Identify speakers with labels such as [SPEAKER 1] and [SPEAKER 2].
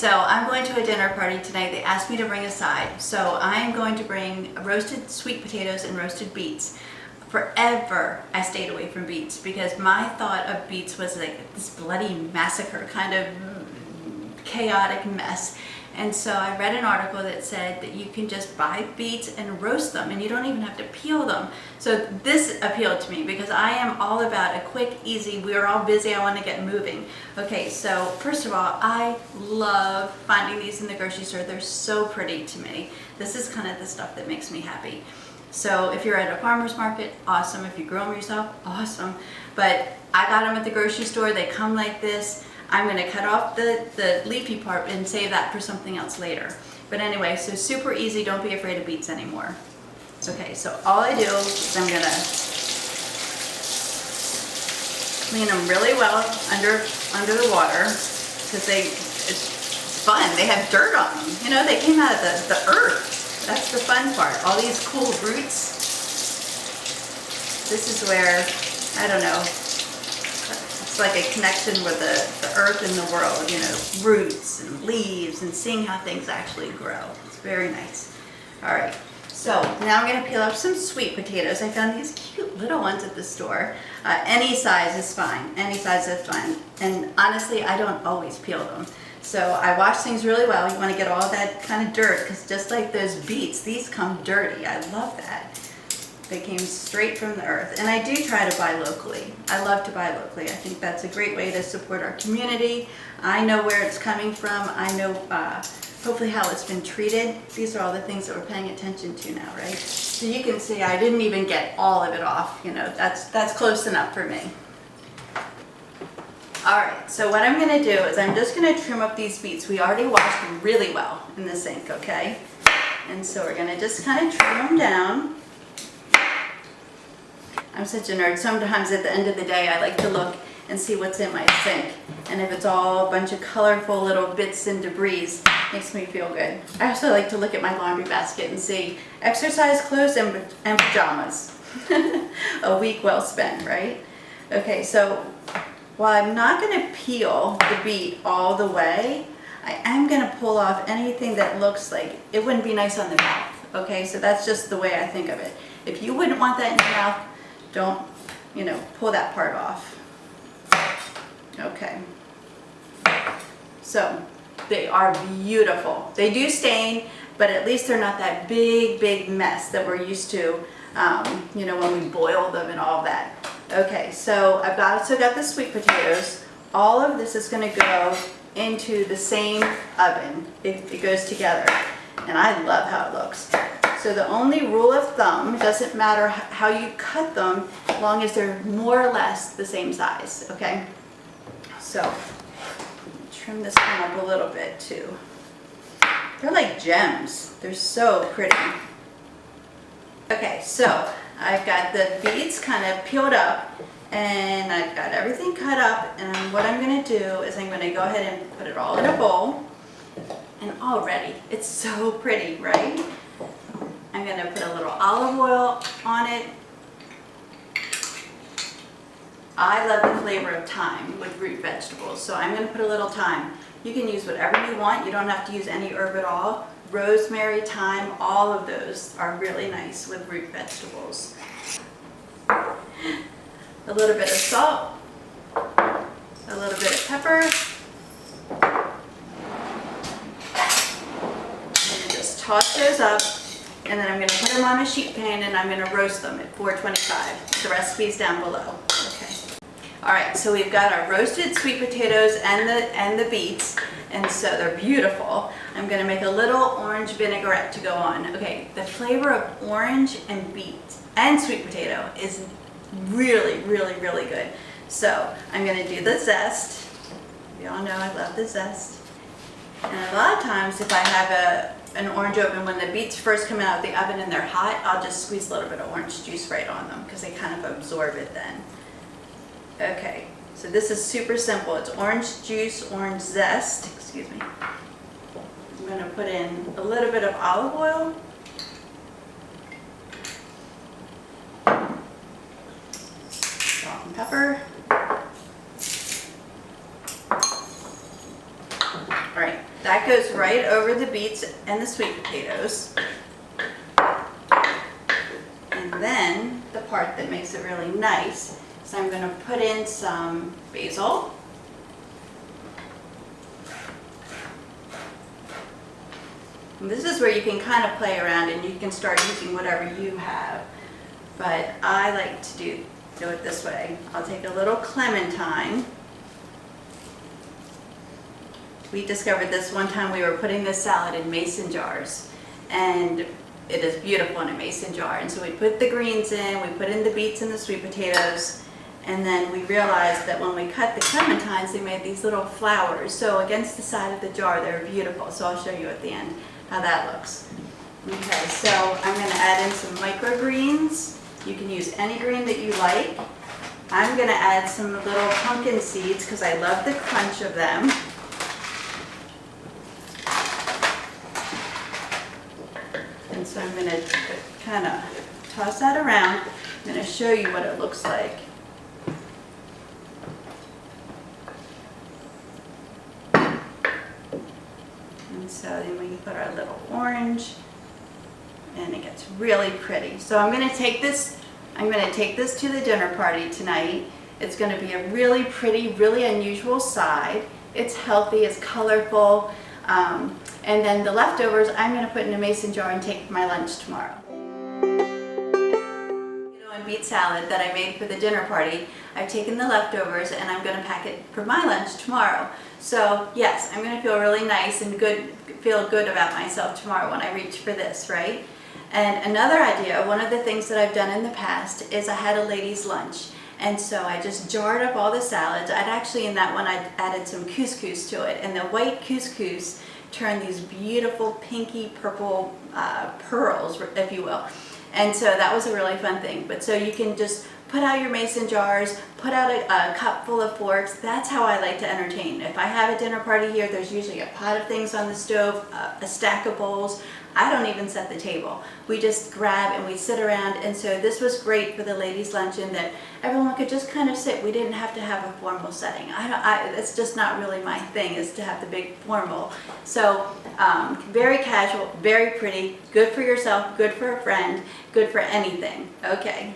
[SPEAKER 1] So I'm going to a dinner party tonight. They asked me to bring a side. So I am going to bring roasted sweet potatoes and roasted beets. Forever I stayed away from beets because my thought of beets was like this bloody massacre, kind of chaotic mess. And so I read an article that said that you can just buy beets and roast them and you don't even have to peel them. So this appealed to me because I am all about a quick, easy, we're all busy, I want to get moving. Okay, so first of all, I love finding these in the grocery store. They're so pretty to me. This is kind of the stuff that makes me happy. So if you're at a farmer's market, awesome. If you grow them yourself, awesome. But I got them at the grocery store. They come like this. I'm going to cut off the leafy part and save that for something else later. But anyway, so super easy. Don't be afraid of beets anymore. Okay, so all I do is I'm going to clean them really well under the water because it's fun. They have dirt on them. You know, they came out of the earth. That's the fun part. All these cool roots. This is where, I don't know, it's like a connection with the earth and the world, you know, roots and leaves and seeing how things actually grow. It's very nice. All right, so now I'm gonna peel up some sweet potatoes. I found these cute little ones at the store. Any size is fine, any size is fine. And honestly, I don't always peel them. So I wash things really well. You want to get all that kind of dirt because just like those beets, these come dirty. I love that. They came straight from the earth. And I do try to buy locally. I love to buy locally. I think that's a great way to support our community. I know where it's coming from. I know hopefully how it's been treated. These are all the things that we're paying attention to now, right? So you can see I didn't even get all of it off. You know, that's close enough for me. Alright, so what I'm going to do is I'm just going to trim up these beets. We already washed them really well in the sink, okay? And so we're going to just kind of trim them down. I'm such a nerd. Sometimes at the end of the day I like to look and see what's in my sink. And if it's all a bunch of colorful little bits and debris, it makes me feel good. I also like to look at my laundry basket and see exercise clothes and pajamas. A week well spent, right? Okay, so while I'm not going to peel the beet all the way, I am going to pull off anything that looks like it wouldn't be nice on the mouth. Okay, so that's just the way I think of it. If you wouldn't want that in your mouth, don't, you know, pull that part off. Okay. So they are beautiful. They do stain, but at least they're not that big mess that we're used to, you know, when we boil them and all that. Okay, so I've also got the sweet potatoes. All of this is going to go into the same oven. It goes together, and I love how it looks. So the only rule of thumb, it doesn't matter how you cut them, as long as they're more or less the same size, okay? So trim this one up a little bit too. They're like gems. They're so pretty. Okay, so I've got the beets kind of peeled up and I've got everything cut up, and what I'm going to do is I'm going to go ahead and put it all in a bowl. And already it's so pretty, right? I'm going to put a little olive oil on it. I love the flavor of thyme with root vegetables, so I'm going to put a little thyme. You can use whatever you want. You don't have to use any herb at all. Rosemary, thyme, all of those are really nice with root vegetables. A little bit of salt, a little bit of pepper, and just toss those up, and then I'm going to put them on a sheet pan and I'm going to roast them at 425. The recipe's down below. Okay. Alright, so we've got our roasted sweet potatoes and the beets, and so they're beautiful. I'm going to make a little orange vinaigrette to go on. Okay, the flavor of orange and beet and sweet potato is really good. So I'm going to do the zest. You all know I love the zest. And a lot of times if I have an orange open, when the beets first come out of the oven and they're hot, I'll just squeeze a little bit of orange juice right on them because they kind of absorb it then. Okay, so this is super simple. It's orange juice, orange zest, excuse me. I'm going to put in a little bit of olive oil. Salt and pepper. Alright, That goes right over the beets and the sweet potatoes. And then the part that makes it really nice is I'm going to put in some basil. And this is where you can kind of play around and you can start using whatever you have. But I like to do it this way. I'll take a little clementine. We discovered this one time we were putting this salad in mason jars, and it is beautiful in a mason jar. And so we put the greens in, we put in the beets and the sweet potatoes, and then we realized that when we cut the clementines, they made these little flowers. So against the side of the jar, they're beautiful. So I'll show you at the end how that looks. Okay, so I'm going to add in some microgreens. You can use any green that you like. I'm going to add some little pumpkin seeds because I love the crunch of them. And so I'm going to kind of toss that around. I'm going to show you what it looks like. And so then we can put our little orange, and it gets really pretty. So I'm going to take this to the dinner party tonight. It's going to be a really pretty, really unusual side. It's healthy, it's colorful. And then the leftovers I'm going to put in a mason jar and take for my lunch tomorrow. And beet salad that I made for the dinner party, I've taken the leftovers and I'm going to pack it for my lunch tomorrow. So yes, I'm going to feel really nice and feel good about myself tomorrow when I reach for this, right? And another idea, one of the things that I've done in the past is I had a ladies' lunch. And so I just jarred up all the salads. In that one, I added some couscous to it. And the white couscous turned these beautiful pinky purple pearls, if you will. And so that was a really fun thing. But so you can just put out your mason jars, put out a cup full of forks. That's how I like to entertain. If I have a dinner party here, there's usually a pot of things on the stove, a stack of bowls. I don't even set the table. We just grab and we sit around. And so this was great for the ladies' luncheon that everyone could just kind of sit. We didn't have to have a formal setting. It's just not really my thing, is to have the big formal. So very casual, very pretty, good for yourself, good for a friend, good for anything. Okay.